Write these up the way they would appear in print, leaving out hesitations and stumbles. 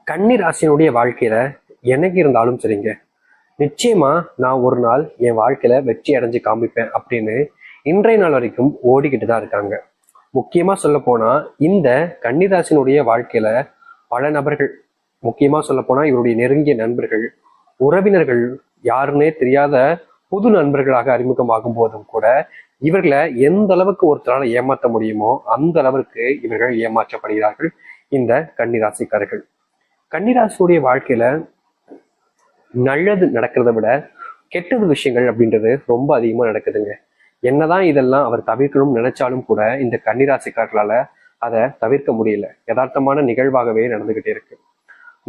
கன்னி ராசியினுடைய வாழ்க்கையில எனக்கு இருந்தாலும் சரிங்க, நிச்சயமா நான் ஒரு நாள் என் வாழ்க்கையில வெற்றி அடைஞ்சு காமிப்பேன் அப்படின்னு இன்றைய நாள் வரைக்கும் ஓடிக்கிட்டு தான் இருக்காங்க. முக்கியமா சொல்ல போனா இந்த கன்னிராசினுடைய வாழ்க்கையில பல நபர்கள், முக்கியமா சொல்ல போனா இவருடைய நெருங்கிய நண்பர்கள், உறவினர்கள், யாருன்னே தெரியாத புது நண்பர்களாக அறிமுகமாகும் போதும் கூட இவர்களை எந்த அளவுக்கு ஒருத்தரால் ஏமாற்ற முடியுமோ அந்த அளவிற்கு இவர்கள் ஏமாற்றப்படுகிறார்கள் இந்த கன்னிராசிக்காரர்கள். கன்னிராசியுடைய வாழ்க்கையில நல்லது நடக்கிறத விட கெட்டது விஷயங்கள் அப்படின்றது ரொம்ப அதிகமா நடக்குதுங்க. என்னதான் இதெல்லாம் அவர் தவிர்க்கணும்னு நினைச்சாலும் கூட இந்த கன்னிராசிக்காரர்களால அதை தவிர்க்க முடியல. யதார்த்தமான நிகழ்வாகவே நடந்துகிட்டே இருக்கு.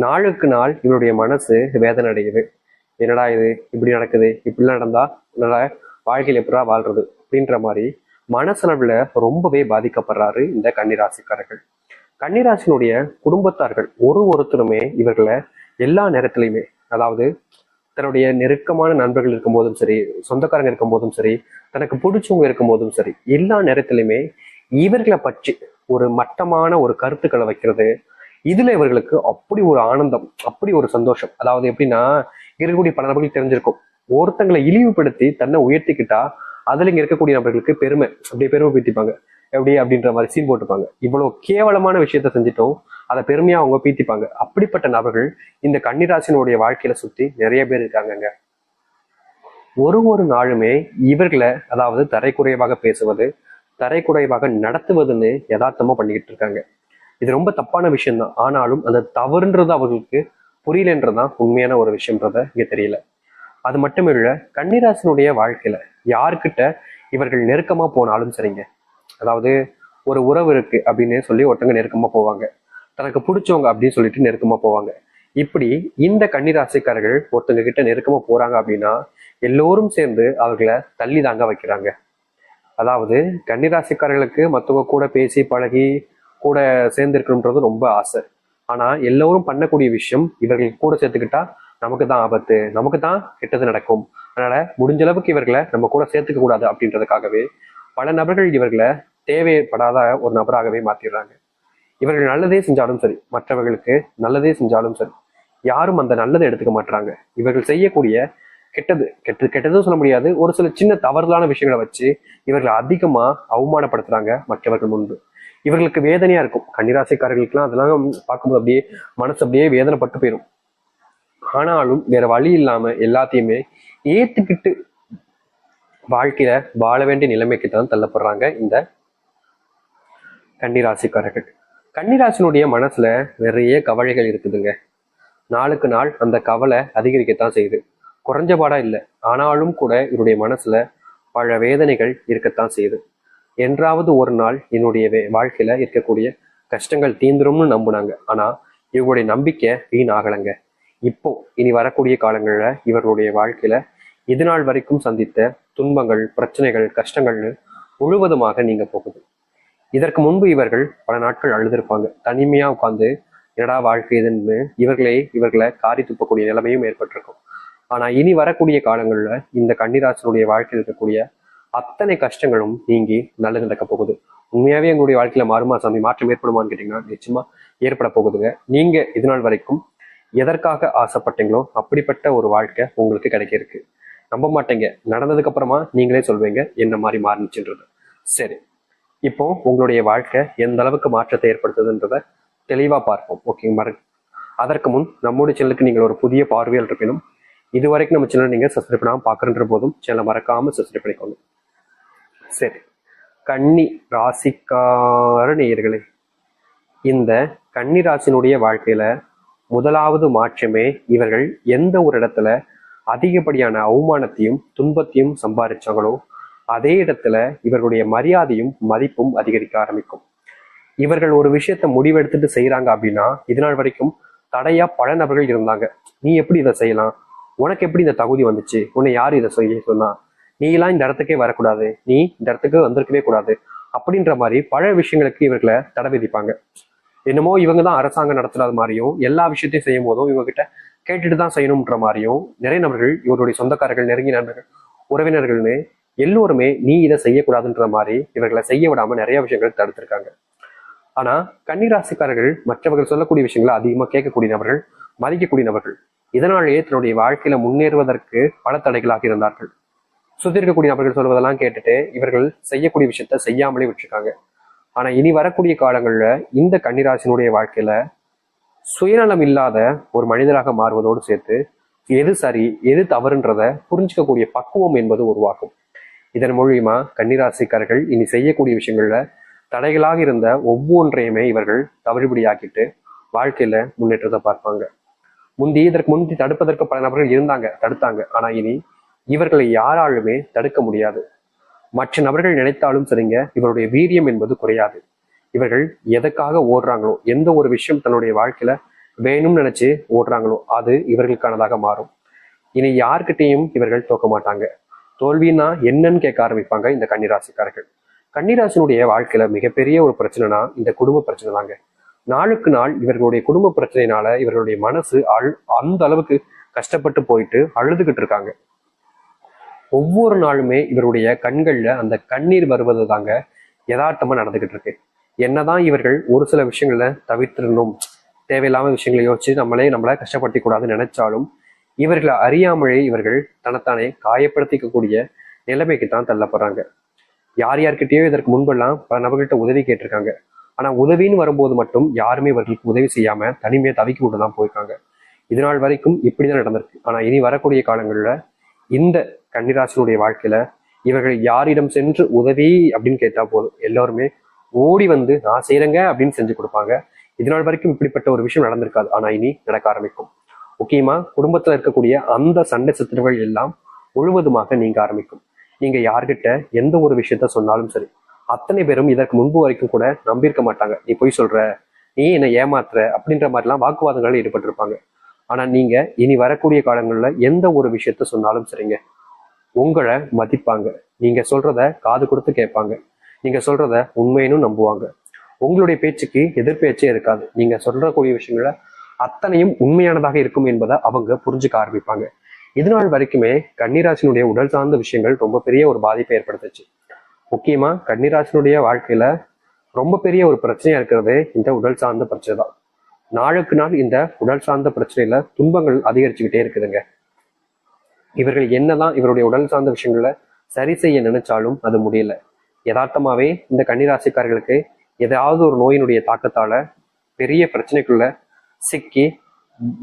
நாளுக்கு நாள் இவருடைய மனசு வேதனை அடையுது. என்னடா இது இப்படி நடக்குது, இப்படிலாம் நடந்தா என்னடா வாழ்க்கையில் எப்படா வாழ்றது அப்படின்ற மாதிரி மனசளவுல ரொம்பவே பாதிக்கப்படுறாரு இந்த கன்னிராசிக்காரர்கள். கன்னிராசினுடைய குடும்பத்தார்கள் ஒருத்தருமே இவர்களை எல்லா நேரத்திலையுமே, அதாவது தன்னுடைய நெருக்கமான நண்பர்கள் இருக்கும் போதும் சரி, சொந்தக்காரங்க இருக்கும் போதும் சரி, தனக்கு பிடிச்சவங்க இருக்கும் போதும் சரி, எல்லா நேரத்திலுமே இவர்களை பற்றி ஒரு மட்டமான ஒரு கருத்துக்களை வைக்கிறது. இதுல இவர்களுக்கு அப்படி ஒரு ஆனந்தம், அப்படி ஒரு சந்தோஷம். அதாவது எப்படின்னா, இருக்கக்கூடிய பல நபர்களுக்கு தெரிஞ்சிருக்கும், ஒருத்தங்களை இழிவுபடுத்தி தன்னை உயர்த்திக்கிட்டா அதுல இங்க இருக்கக்கூடிய நபர்களுக்கு பெருமை, அப்படியே பெருமை பீத்திப்பாங்க. எப்படி அப்படின்ற மாதிரி சீன் போட்டுப்பாங்க. இவ்வளவு கேவலமான விஷயத்த செஞ்சுட்டோம், அதை பெருமையா அவங்க பீத்திப்பாங்க. அப்படிப்பட்ட நபர்கள் இந்த கன்னிராசினுடைய வாழ்க்கையில சுத்தி நிறைய பேர் இருக்காங்கங்க. ஒரு நாளுமே இவர்களை, அதாவது தரைக்குறைவாக பேசுவது, தரைக்குறைவாக நடத்துவதுன்னு யதார்த்தமா பண்ணிக்கிட்டு இருக்காங்க. இது ரொம்ப தப்பான விஷயம்தான். ஆனாலும் அந்த தவறுன்றது அவர்களுக்கு புரியலன்றதுதான் உண்மையான ஒரு விஷயம்ன்றத இங்க தெரியல. அது மட்டும் இல்ல, கன்னிராசினுடைய வாழ்க்கையில யாருக்கிட்ட இவர்கள் நெருக்கமா போனாலும் சரிங்க, அதாவது ஒரு உறவு இருக்கு அப்படின்னு சொல்லி ஒருத்தங்க நெருக்கமா போவாங்க, தனக்கு பிடிச்சவங்க அப்படின்னு சொல்லிட்டு நெருக்கமா போவாங்க. இப்படி இந்த கன்னிராசிக்காரர்கள் ஒருத்தங்க கிட்ட நெருக்கமா போறாங்க அப்படின்னா எல்லோரும் சேர்ந்து அவர்களை தள்ளி தாங்க வைக்கிறாங்க. அதாவது கன்னிராசிக்காரர்களுக்கு மற்றவங்க கூட பேசி பழகி கூட சேர்ந்து இருக்கணும்ன்றது ரொம்ப ஆசை. ஆனா எல்லோரும் பண்ணக்கூடிய விஷயம், இவர்கள் கூட சேர்த்துக்கிட்டா நமக்கு தான் ஆபத்து, நமக்கு தான் கெட்டது நடக்கும், அதனால முடிஞ்ச அளவுக்கு இவர்களை நம்ம கூட சேர்த்துக்க கூடாது அப்படின்றதுக்காகவே பல நபர்கள் இவர்களை தேவைப்படாத ஒரு நபராகவே மாத்திடுறாங்க. இவர்கள் நல்லதே செஞ்சாலும் சரி, மற்றவர்களுக்கு நல்லதே செஞ்சாலும் சரி, யாரும் அந்த நல்லதை எடுத்துக்க மாட்டாங்க. இவர்கள் செய்யக்கூடிய கெட்டதும் சொல்ல முடியாது, ஒரு சில சின்ன தவறுதலான விஷயங்களை வச்சு இவர்களை அதிகமா அவமானப்படுத்துறாங்க மற்றவர்கள் முன்பு. இவர்களுக்கு வேதனையா இருக்கும். கன்னிராசிக்காரர்களுக்கெல்லாம் அதெல்லாம் பார்க்கும்போது அப்படியே மனசு அப்படியே வேதனைப்பட்டு போயிடும். ஆனாலும் வேற வழி இல்லாம எல்லாத்தையுமே ஏத்துக்கிட்டு வாழ்க்கையில வாழ வேண்டிய நிலைமைக்கு தான் தள்ளப்படுறாங்க இந்த கன்னிராசிக்காரர்கள். கன்னிராசினுடைய மனசுல நிறைய கவலைகள் இருக்குதுங்க. நாளுக்கு நாள் அந்த கவலை அதிகரிக்கத்தான் செய்யுது, குறைஞ்சபாடா இல்லை. ஆனாலும் கூட இவருடைய மனசுல பல வேதனைகள் இருக்கத்தான் செய்யுது. என்றாவது ஒரு நாள் என்னுடைய வாழ்க்கையில இருக்கக்கூடிய கஷ்டங்கள் தீந்துரும்னு நம்புனாங்க. ஆனா இவங்களுடைய நம்பிக்கை வீண் ஆகலைங்க. இப்போ இனி வரக்கூடிய காலங்கள்ல இவர்களுடைய வாழ்க்கையில இது நாள் வரைக்கும் சந்தித்த துன்பங்கள், பிரச்சனைகள், கஷ்டங்கள்னு முழுவதுமாக நீங்க போகுது. இதற்கு முன்பு இவர்கள் பல நாட்கள் அழுதுருப்பாங்க, தனிமையா உட்காந்து என்னடா வாழ்க்கை இதுன்னு இவர்களை காரி துப்பக்கூடிய நிலைமையும் ஏற்பட்டிருக்கும். ஆனா இனி வரக்கூடிய காலங்கள்ல இந்த கன்னிராசினுடைய வாழ்க்கையில் இருக்கக்கூடிய அத்தனை கஷ்டங்களும் நீங்கி நல்லது நடக்க போகுது. உண்மையாவே எங்களுடைய வாழ்க்கையில மாறுமா சாமி, மாற்றம் ஏற்படுமான்னு கேட்டீங்கன்னா நிச்சயமா ஏற்பட போகுதுங்க. நீங்க இது நாள் வரைக்கும் எதற்காக ஆசைப்பட்டீங்களோ அப்படிப்பட்ட ஒரு வாழ்க்கை உங்களுக்கு கிடைக்க இருக்கு. நம்ப மாட்டீங்க, நடந்ததுக்கு அப்புறமா நீங்களே சொல்வீங்க என்ன மாதிரி மாறுச்சுன்றது. சரி, இப்போ உங்களுடைய வாழ்க்கை எந்த அளவுக்கு மாற்றத்தை ஏற்படுத்துதுன்றத தெளிவா பார்ப்போம். ஓகே, அதற்கு முன் நம்முடைய சேனலுக்கு நீங்கள் ஒரு புதிய பார்வையில் இருக்கணும். இது வரைக்கும் நம்ம சேனல் நீங்க சப்ஸ்கிரைப் பண்ணாம பாக்குற போதும் சேனலை மறக்காம சப்ஸ்கிரைப் பண்ணிக்கோங்க. சரி, கன்னி ராசிக்கார நேயர்களே, இந்த கன்னி ராசினுடைய வாழ்க்கையில முதலாவது மாற்றமே, இவர்கள் எந்த ஒரு இடத்துல அதிகப்படியான அவமானத்தையும் துன்பத்தையும் சம்பாதிச்சாங்களோ அதே இடத்துல இவர்களுடைய மரியாதையும் மதிப்பும் அதிகரிக்க ஆரம்பிக்கும். இவர்கள் ஒரு விஷயத்த முடிவெடுத்துட்டு செய்யறாங்க அப்படின்னா இதனால் வரைக்கும் தடையா பல நபர்கள் இருந்தாங்க. நீ எப்படி இதை செய்யலாம், உனக்கு எப்படி இந்த தகுதி வந்துச்சு, உன்னை யார் இதை செய்ய சொன்னா, நீ எல்லாம் இந்த இடத்துக்கே வரக்கூடாது, நீ இந்த இடத்துக்கு வந்திருக்கவே கூடாது அப்படின்ற மாதிரி பல விஷயங்களுக்கு இவர்களை தடை விதிப்பாங்க. என்னமோ இவங்க தான் அரசாங்கம் நடத்துறது மாதிரியும், எல்லா விஷயத்தையும் செய்யும் போதும் இவங்க கிட்ட கேட்டுட்டு தான் செய்யணும்ன்ற மாதிரியும் நிறைய நபர்கள், இவருடைய சொந்தக்காரர்கள், நெருங்கிய நண்பர்கள், உறவினர்கள்னு எல்லோருமே நீ இதை செய்யக்கூடாதுன்ற மாதிரி இவர்களை செய்ய விடாம நிறைய விஷயங்கள் தடுத்திருக்காங்க. ஆனா கன்னிராசிக்காரர்கள் மற்றவர்கள் சொல்லக்கூடிய விஷயங்களை அதிகமா கேட்கக்கூடிய நபர்கள், மதிக்கக்கூடிய நபர்கள். இதனாலேயே தன்னுடைய வாழ்க்கையில முன்னேறுவதற்கு பல தடைகளாக இருந்தார்கள். சுத்தி இருக்கக்கூடிய நபர்கள் சொல்வதெல்லாம் கேட்டுட்டு இவர்கள் செய்யக்கூடிய விஷயத்த செய்யாமலே விட்டுருக்காங்க. ஆனா இனி வரக்கூடிய காலங்கள்ல இந்த கன்னிராசினுடைய வாழ்க்கையில சுயநலம் இல்லாத ஒரு மனிதராக மாறுவதோடு சேர்த்து எது சரி எது தவறுன்றத புரிஞ்சுக்கக்கூடிய பக்குவம் என்பது உருவாகும். இதன் மூலியமா கன்னிராசிக்காரர்கள் இனி செய்யக்கூடிய விஷயங்கள்ல தடைகளாக இருந்த ஒவ்வொன்றையுமே இவர்கள் தவிடுபடியாக்கிட்டு வாழ்க்கையில முன்னேற்றத்தை பார்ப்பாங்க. இதற்கு முந்தி தடுப்பதற்கு பல நபர்கள் தடுத்தாங்க. ஆனா இனி இவர்களை யாராலுமே தடுக்க முடியாது. மற்ற நபர்கள் நினைத்தாலும் சரிங்க, இவருடைய வீரியம் என்பது குறையாது. இவர்கள் எதற்காக ஓடுறாங்களோ, எந்த ஒரு விஷயம் தன்னுடைய வாழ்க்கையில வேணும்னு நினைச்சு ஓடுறாங்களோ அது இவர்களுக்கானதாக மாறும். இனி யார்கிட்டையும் இவர்கள் தோக்க மாட்டாங்க. தோல்வின்னா என்னன்னு கேட்க ஆரம்பிப்பாங்க இந்த கன்னிராசிக்காரர்கள். கன்னிராசினுடைய வாழ்க்கையில மிகப்பெரிய ஒரு பிரச்சனைனா இந்த குடும்ப பிரச்சனை தாங்க. நாளுக்கு நாள் இவர்களுடைய குடும்ப பிரச்சனையினால இவர்களுடைய மனசு அந்த அளவுக்கு கஷ்டப்பட்டு போயிட்டு அழுதுகிட்டு இருக்காங்க. ஒவ்வொரு நாளுமே இவருடைய கண்கள்ல அந்த கண்ணீர் வருவது தாங்க யதார்த்தமா நடந்துகிட்டு இருக்கு. என்னதான் இவர்கள் ஒரு சில விஷயங்கள தவிர்த்திடணும், தேவையில்லாம விஷயங்களை யோசிச்சு நம்மளை கஷ்டப்படுத்தி கூடாதுன்னு நினைச்சாலும் இவர்களை அறியாமலே இவர்கள் தன்னைத்தானே காயப்படுத்திக்கக்கூடிய நிலைமைக்கு தான் தள்ளப்படுறாங்க. யார்கிட்டயோ இதற்கு முன்பெல்லாம் பல நபர்கள்ட்ட உதவி கேட்டிருக்காங்க. ஆனா உதவின்னு வரும்போது மட்டும் யாருமே இவர்களுக்கு உதவி செய்யாம தனிமையை தவிக்க விட்டு தான் போயிருக்காங்க. இது நாள் வரைக்கும் இப்படிதான் நடந்திருக்கு. ஆனா இனி வரக்கூடிய காலங்கள்ல இந்த கன்னிராசினுடைய வாழ்க்கையில இவர்கள் யாரிடம் சென்று உதவி அப்படின்னு கேட்டா போதும், எல்லாருமே ஓடி வந்து நான் செய்யறேங்க அப்படின்னு செஞ்சு கொடுப்பாங்க. இது நாள் வரைக்கும் இப்படிப்பட்ட ஒரு விஷயம் நடந்திருக்காது. ஆனா இனி நடக்க ஆரம்பிக்கும். முக்கியமா குடும்பத்துல இருக்கக்கூடிய அந்த சண்டை சத்துருகள் எல்லாம் முழுவதுமாக நீங்க ஆரம்பிக்கும். நீங்க யார்கிட்ட எந்த ஒரு விஷயத்த சொன்னாலும் சரி, அத்தனை பேரும் இதற்கு முன்பு வரைக்கும் கூட நம்பியிருக்க மாட்டாங்க. நீ பொய் சொல்ற, நீ என்னை ஏமாத்துற அப்படின்ற மாதிரிலாம் வாக்குவாதங்கள் ஈடுபட்டிருப்பாங்க. ஆனா நீங்க இனி வரக்கூடிய காலங்கள்ல எந்த ஒரு விஷயத்த சொன்னாலும் சரிங்க, உங்களை மதிப்பாங்க. நீங்க சொல்றத காது கொடுத்து கேட்பாங்க. நீங்க சொல்றத உண்மையினு நம்புவாங்க. உங்களுடைய பேச்சுக்கு எதிர்பேச்சே இருக்காது. நீங்க சொல்றக்கூடிய விஷயங்கள அத்தனையும் உண்மையானதாக இருக்கும் என்பதை அவங்க புரிஞ்சுக்க ஆரம்பிப்பாங்க. இது நாள் வரைக்குமே கன்னிராசினுடைய உடல் சார்ந்த விஷயங்கள் ரொம்ப பெரிய ஒரு பாதிப்பை ஏற்படுத்துச்சு. முக்கியமா கன்னிராசினுடைய வாழ்க்கையில ரொம்ப பெரிய ஒரு பிரச்சனையா இருக்கிறது இந்த உடல் சார்ந்த பிரச்சனை தான். நாளுக்கு நாள் இந்த உடல் சார்ந்த பிரச்சனையில துன்பங்கள் அதிகரிச்சுக்கிட்டே இருக்குதுங்க. இவர்கள் என்னதான் இவருடைய உடல் சார்ந்த விஷயங்கள சரி செய்ய நினைச்சாலும் அது முடியல. யதார்த்தமாவே இந்த கன்னிராசிக்காரர்களுக்கு ஏதாவது ஒரு நோயினுடைய தாக்கத்தால பெரிய பிரச்சனைக்குள்ள சிக்கி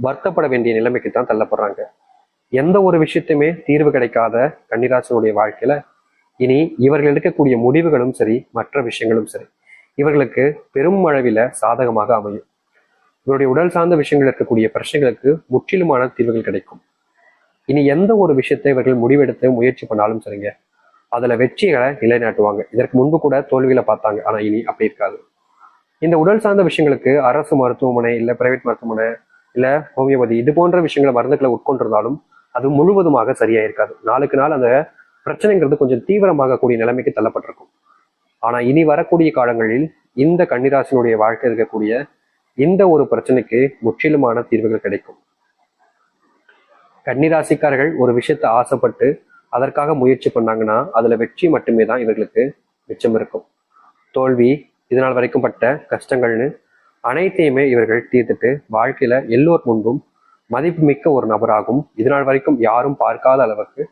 வருத்தப்பட வேண்டிய நிலைமைக்கு தான் தள்ளப்படுறாங்க. எந்த ஒரு விஷயத்தையுமே தீர்வு கிடைக்காத கன்னிராசினுடைய வாழ்க்கையில இனி இவர்கள் எடுக்கக்கூடிய முடிவுகளும் சரி, மற்ற விஷயங்களும் சரி, இவர்களுக்கு பெரும் அளவில சாதகமாக அமையும். இவருடைய உடல் சார்ந்த விஷயங்கள் இருக்கக்கூடிய பிரச்சனைகளுக்கு முற்றிலுமான தீர்வுகள் கிடைக்கும். இனி எந்த ஒரு விஷயத்தை இவர்கள் முடிவெடுத்து முயற்சி பண்ணாலும் சரிங்க, அதுல வெற்றிகளை நிலைநாட்டுவாங்க. இதற்கு முன்பு கூட தோல்வியில பார்த்தாங்க. ஆனா இனி அப்படி இருக்காது. இந்த உடல் சார்ந்த விஷயங்களுக்கு அரசு மருத்துவமனை, இல்ல பிரைவேட் மருத்துவமனை, இல்ல ஹோமியோபதி இது போன்ற விஷயங்களை மருந்துகளை உட்கொண்டிருந்தாலும் அது முழுவதுமாக சரியா இருக்காது. நாளுக்கு நாள் அந்த பிரச்சனைங்கிறது கொஞ்சம் தீவிரமாக கூடிய நிலைமைக்கு தள்ளப்பட்டிருக்கும். ஆனா இனி வரக்கூடிய காலங்களில் இந்த கன்னிராசினுடைய வாழ்க்கை இருக்கக்கூடிய இந்த ஒரு பிரச்சனைக்கு முற்றிலுமான தீர்வுகள் கிடைக்கும். கன்னிராசிக்காரர்கள் ஒரு விஷயத்தை ஆசைப்பட்டு அதற்காக முயற்சி பண்ணாங்கன்னா அதுல வெற்றி மட்டுமே தான் இவர்களுக்கு மிச்சம் இருக்கும். தோல்வி, இதனால் வரைக்கும் பட்ட கஷ்டங்கள்னு அனைத்தையுமே இவர்கள் தீர்த்துட்டு வாழ்க்கையில எல்லோர் முன்பும் மதிப்புமிக்க ஒரு நபராகவும், இதனால் வரைக்கும் யாரும் பார்க்காத அளவுக்கு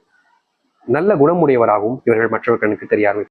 நல்ல குணமுடையவராகவும் இவர்கள் மற்றவர்களுக்கு தெரிய ஆரம்பிப்பாங்க.